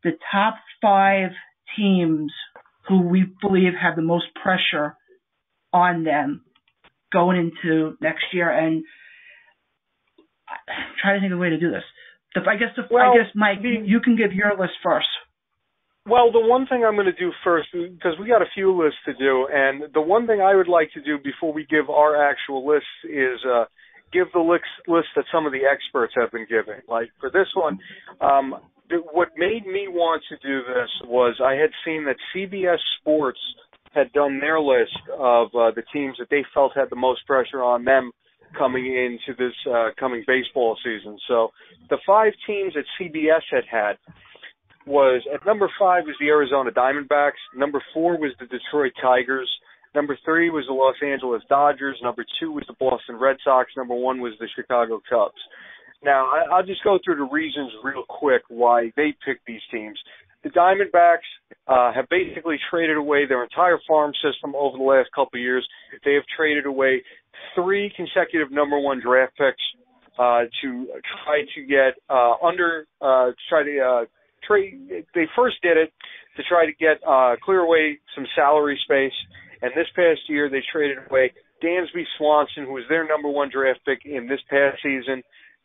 the top 5 teams who we believe have the most pressure on them going into next year, and I'm trying to think of a way to do this. I guess, Mike, you can give your list first. Well, the one thing I'm going to do first, because we got a few lists to do, and the one thing I would like to do before we give our actual lists is give the list that some of the experts have been giving. Like for this one, what made me want to do this was I had seen that CBS Sports had done their list of the teams that they felt had the most pressure on them coming into this coming baseball season. So the 5 teams that CBS had was, at number 5 was the Arizona Diamondbacks, number 4 was the Detroit Tigers, number 3 was the Los Angeles Dodgers, number 2 was the Boston Red Sox, number 1 was the Chicago Cubs. Now, I'll just go through the reasons real quick why they picked these teams. The Diamondbacks have basically traded away their entire farm system over the last couple of years. They have traded away 3 consecutive number 1 draft picks to try to get They first did it to try to get clear away some salary space, and this past year they traded away Dansby Swanson, who was their number 1 draft pick in this past season,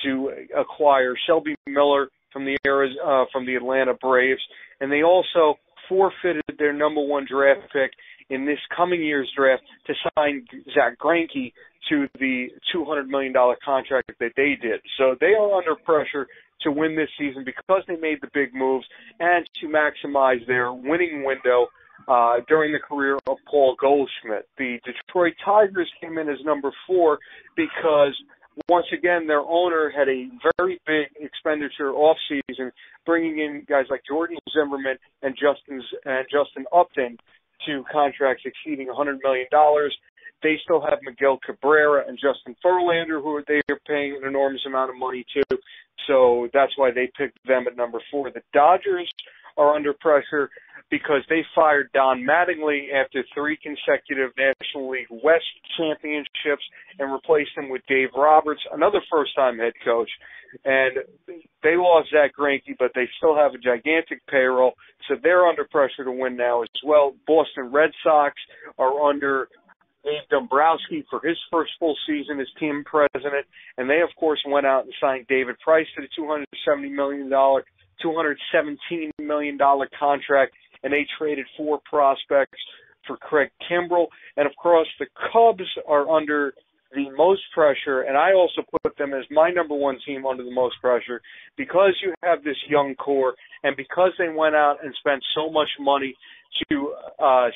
to acquire Shelby Miller from the Atlanta Braves, and they also forfeited their number 1 draft pick in this coming year's draft to sign Zach Greinke to the $200 million contract that they did. So they are under pressure to win this season because they made the big moves and to maximize their winning window during the career of Paul Goldschmidt. The Detroit Tigers came in as number 4 because, once again, their owner had a very big expenditure offseason, bringing in guys like Jordan Zimmerman and Justin Upton to contracts exceeding $100 million. They still have Miguel Cabrera and Justin Verlander, who they are paying an enormous amount of money to. So that's why they picked them at number 4. The Dodgers are under pressure because they fired Don Mattingly after 3 consecutive National League West championships and replaced him with Dave Roberts, another first-time head coach. And they lost Zach Greinke, but they still have a gigantic payroll, so they're under pressure to win now as well. Boston Red Sox are under Dave Dombrowski for his first full season as team president, and they, of course, went out and signed David Price to the $217 million contract, and they traded 4 prospects for Craig Kimbrell. And, of course, the Cubs are under the most pressure, and I also put them as my number 1 team under the most pressure because you have this young core and because they went out and spent so much money to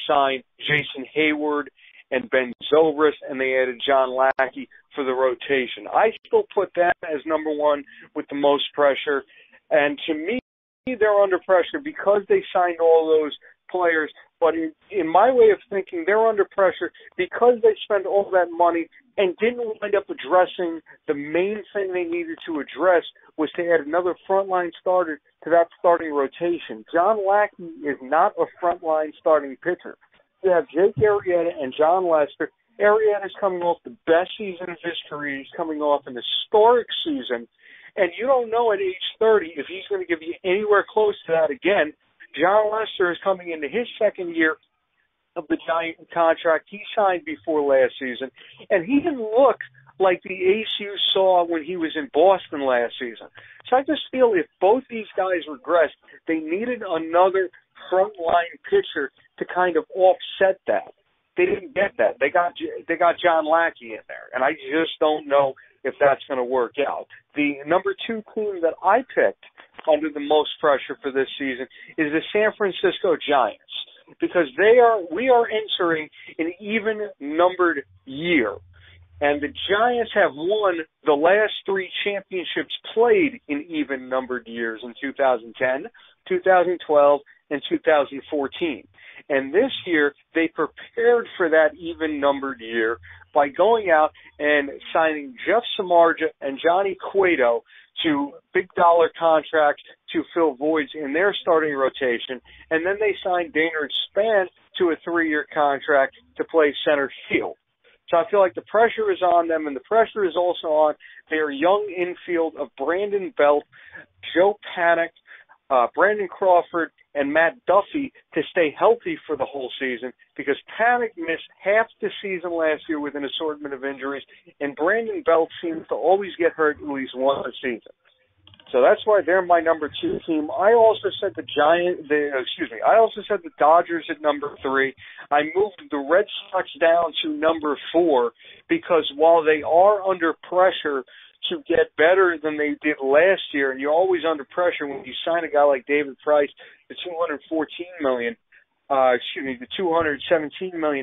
sign Jason Hayward and Ben Zobrist, and they added John Lackey for the rotation. I still put them as number 1 with the most pressure, and to me, they're under pressure because they signed all those players, but in my way of thinking, they're under pressure because they spent all that money and didn't wind up addressing the main thing they needed to address, was to add another frontline starter to that starting rotation. John Lackey is not a frontline starting pitcher. You have Jake Arrieta and John Lester. Arrieta's coming off the best season of his career. He's coming off an historic season. And you don't know at age 30 if he's going to give you anywhere close to that again. John Lester is coming into his second year of the giant contract he signed before last season. And he didn't look like the ace you saw when he was in Boston last season. So I just feel if both these guys regressed, they needed another frontline pitcher to kind of offset that. They didn't get that. They got John Lackey in there, and I just don't know if that's going to work out. The number 2 team that I picked under the most pressure for this season is the San Francisco Giants, because we are entering an even-numbered year, and the Giants have won the last 3 championships played in even-numbered years in 2010, 2012, and 2014. And this year, they prepared for that even-numbered year by going out and signing Jeff Samardzija and Johnny Cueto to big-dollar contracts to fill voids in their starting rotation. And then they signed Daynard Span to a 3-year contract to play center field. So I feel like the pressure is on them, and the pressure is also on their young infield of Brandon Belt, Joe Panik, Brandon Crawford and Matt Duffy to stay healthy for the whole season, because Paddock missed half the season last year with an assortment of injuries, and Brandon Belt seems to always get hurt at least once a season. So that's why they're my number 2 team. I also said the Dodgers at number 3. I moved the Red Sox down to number 4 because while they are under pressure to get better than they did last year, and you're always under pressure when you sign a guy like David Price, the $217 million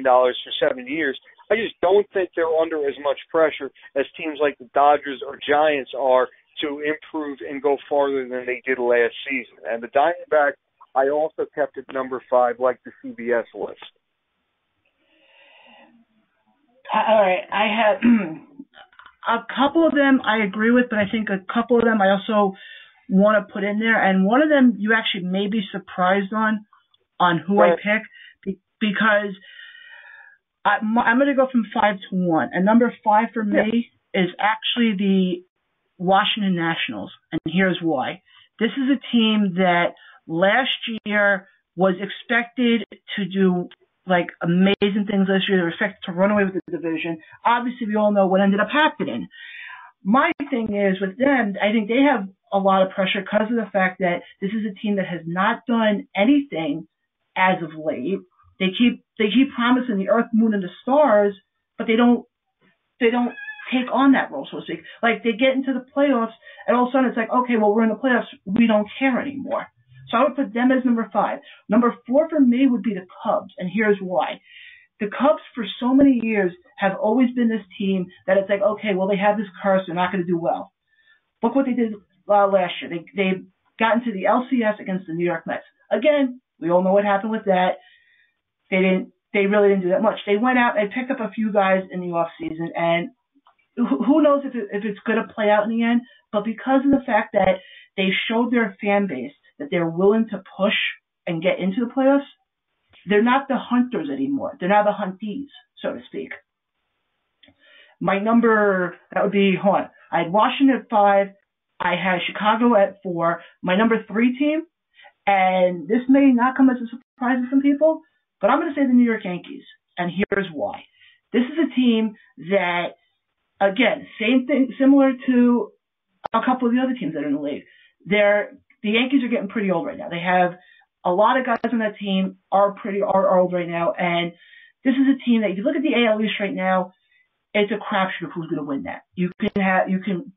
for 7 years. I just don't think they're under as much pressure as teams like the Dodgers or Giants are to improve and go farther than they did last season. And the Diamondbacks, I also kept at number 5, like the CBS list. All right, I had a couple of them I agree with, but I think a couple of them I also want to put in there. And one of them you actually may be surprised on who I pick, because I'm going to go from 5 to 1. And number 5 for me is actually the Washington Nationals, and here's why. This is a team that last year was expected to do like amazing things this year. They were expected to run away with the division. Obviously, we all know what ended up happening. My thing is with them, I think they have a lot of pressure because of the fact that this is a team that has not done anything as of late. They keep promising the earth, moon, and the stars, but they don't take on that role, so to speak. Like, they get into the playoffs, and all of a sudden it's like, okay, well, we're in the playoffs. We don't care anymore. So I would put them as number 5. Number 4 for me would be the Cubs, and here's why. The Cubs, for so many years, have always been this team that it's like, okay, well, they have this curse. They're not going to do well. Look what they did last year. They got into the LCS against the New York Mets. Again, we all know what happened with that. They really didn't do that much. They went out and picked up a few guys in the offseason, and who knows if it's going to play out in the end, but because of the fact that they showed their fan base that they're willing to push and get into the playoffs, they're not the hunters anymore. They're now the huntees, so to speak. My number, that would be, I had Washington at 5. I had Chicago at 4. My number 3 team, and this may not come as a surprise to some people, but I'm going to say the New York Yankees, and here's why. This is a team that, again, same thing, similar to a couple of the other teams that are in the league. The Yankees are getting pretty old right now. They have a lot of guys on that team are old right now, and this is a team that, if you look at the AL East right now, it's a crapshoot of who's going to win that.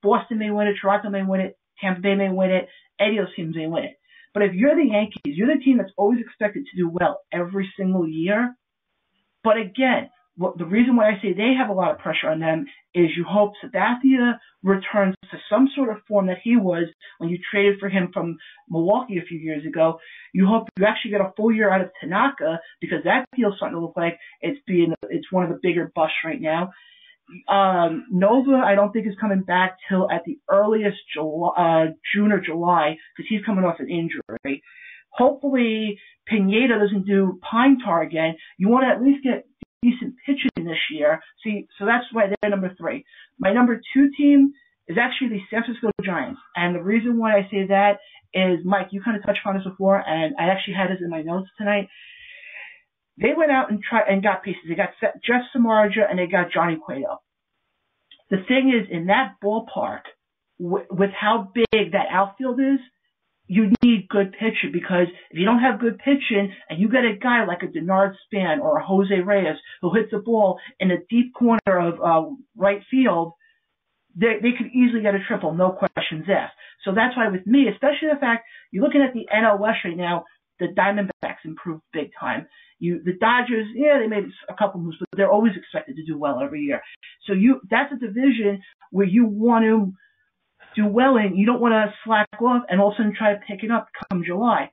Boston may win it, Toronto may win it, Tampa Bay may win it, any of those teams may win it. But if you're the Yankees, you're the team that's always expected to do well every single year. But again, the reason why I say they have a lot of pressure on them is you hope Sabathia returns to some sort of form that he was when you traded for him from Milwaukee a few years ago. You hope you actually get a full year out of Tanaka, because that deal's starting to look like it's one of the bigger busts right now. Nova, I don't think is coming back till at the earliest June or July, because he's coming off an injury. Hopefully, Pineda doesn't do pine tar again. You want to at least get decent pitching this year. So that's why they're number 3. My number 2 team is actually the San Francisco Giants. And the reason why I say that is, Mike, you kind of touched on this before, and I actually had this in my notes tonight. They went out and got pieces. They got Jeff Samardzija and they got Johnny Cueto. The thing is, in that ballpark, with how big that outfield is, you need good pitching, because if you don't have good pitching and you get a guy like a Denard Span or a Jose Reyes who hits the ball in the deep corner of right field, they could easily get a triple, no questions asked. So that's why with me, especially the fact you're looking at the NL West right now, the Diamondbacks improved big time. The Dodgers, they made a couple moves, but they're always expected to do well every year. So that's a division where you want to do well in. You don't want to slack off and all of a sudden try to pick it up come July.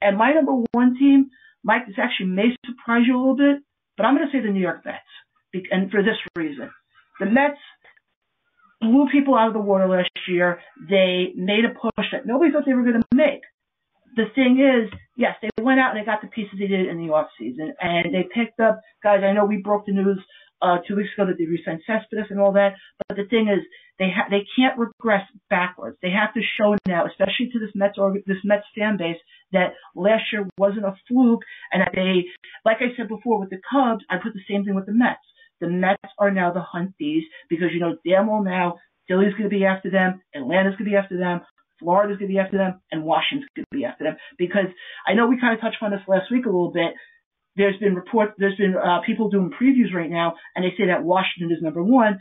And my number 1 team, Mike, this actually may surprise you a little bit, but I'm going to say the New York Mets. And for this reason. The Mets blew people out of the water last year. They made a push that nobody thought they were going to make. The thing is, yes, they went out and they got the pieces they did in the offseason, and they picked up guys. I know we broke the news 2 weeks ago that they re-signed Cespedes and all that. But the thing is, they can't regress backwards. They have to show now, especially to this Mets fan base, that last year wasn't a fluke, and that they, like I said before with the Cubs, I put the same thing with the Mets. The Mets are now the hunties because you know damn well now Philly's going to be after them, Atlanta's going to be after them, Florida's going to be after them, and Washington's going to be after them. Because I know we kind of touched on this last week a little bit. There's been people doing previews right now, and they say that Washington is number one.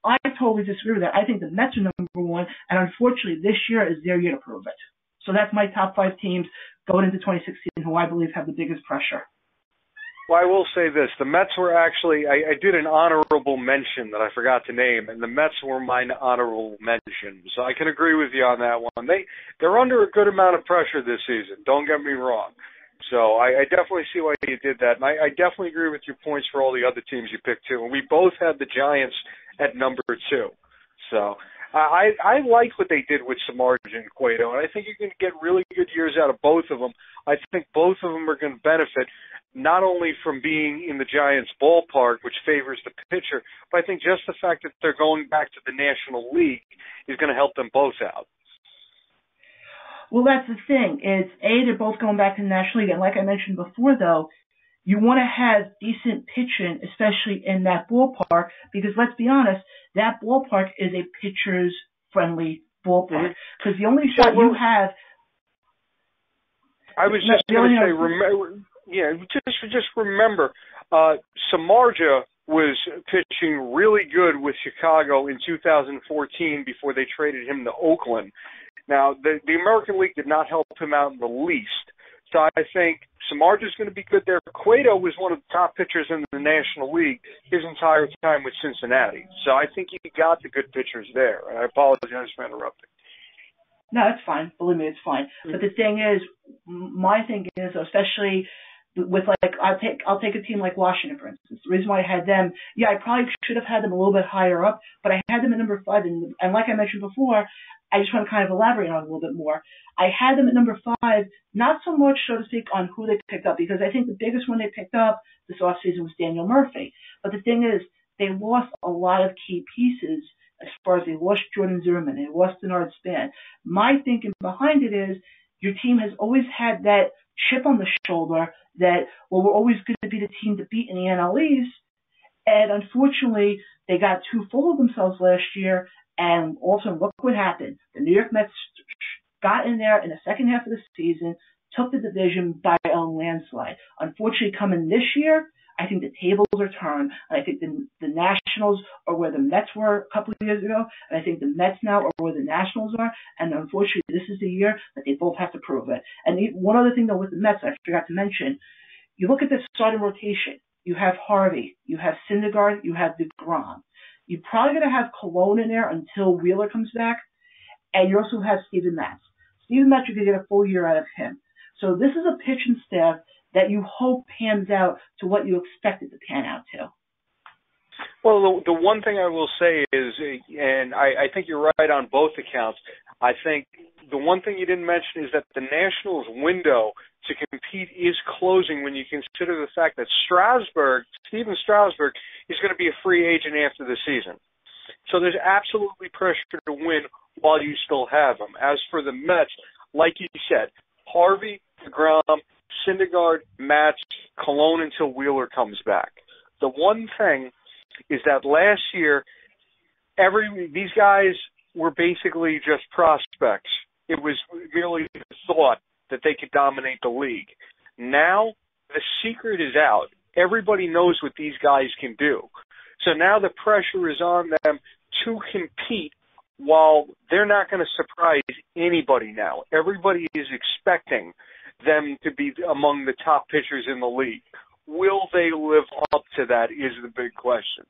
I totally disagree with that. I think the Mets are number one, and unfortunately, this year is their year to prove it. So that's my top 5 teams going into 2016 who I believe have the biggest pressure. Well, I will say this. The Mets were actually, I did an honorable mention that I forgot to name, and the Mets were my honorable mention. So I can agree with you on that one. They're under a good amount of pressure this season. Don't get me wrong. So I definitely see why you did that. And I definitely agree with your points for all the other teams you picked, too. And we both had the Giants at number 2. So I like what they did with Samardzija and Cueto, and I think you can get really good years out of both of them. I think both of them are going to benefit not only from being in the Giants' ballpark, which favors the pitcher, but I think just the fact that they're going back to the National League is going to help them both out. Well, that's the thing. It's they're both going back to the National League, and like I mentioned before, though, you want to have decent pitching, especially in that ballpark, because let's be honest, that ballpark is a pitcher's friendly ballpark. Because the only shot you have. I was just going to say, remember, Samardzija was pitching really good with Chicago in 2014 before they traded him to Oakland. Now, the American League did not help him out in the least. So I think Samardzija is going to be good there. Cueto was one of the top pitchers in the National League his entire time with Cincinnati. So I think he got the good pitchers there. And I apologize for interrupting. No, it's fine. Believe me, it's fine. But the thing is, my thing is, especially with I'll take a team like Washington, for instance. The reason why I had them, I probably should have had them a little bit higher up, but I had them at number 5. And like I mentioned before, I just want to kind of elaborate on it a little bit more. I had them at number 5, not so much, so to speak, on who they picked up, because I think the biggest one they picked up this offseason was Daniel Murphy. But the thing is, they lost a lot of key pieces as far as they lost Jordan Zimmerman, they lost Denard Span. My thinking behind it is your team has always had that chip on the shoulder that, well, we're always going to be the team to beat in the NL East. And unfortunately, they got too full of themselves last year. And also, look what happened. The New York Mets got in there in the second half of the season, took the division by a landslide. Unfortunately, coming this year, I think the tables are turned. And I think the Nationals are where the Mets were a couple of years ago. And I think the Mets now are where the Nationals are. And unfortunately, this is the year that they both have to prove it. And one other thing, though, with the Mets, I forgot to mention, you look at the starting rotation. You have Harvey, you have Syndergaard, you have DeGrom. You're probably going to have Cologne in there until Wheeler comes back. And you also have Steven Matz. Steven Matz, you're going to get a full year out of him. So this is a pitching staff that you hope pans out to what you expect it to pan out to. Well, the one thing I will say is, and I think you're right on both accounts, I think the one thing you didn't mention is that the Nationals' window to compete is closing when you consider the fact that Steven Strasburg, is going to be a free agent after the season. So there's absolutely pressure to win while you still have him. As for the Mets, like you said, Harvey, DeGrom, Syndergaard, Matz, Cologne until Wheeler comes back. The one thing is that last year, these guys were basically just prospects. It was merely the thought that they could dominate the league. Now, the secret is out. Everybody knows what these guys can do. So now the pressure is on them to compete while they're not going to surprise anybody now. Everybody is expecting them to be among the top pitchers in the league. Will they live up to that is the big question.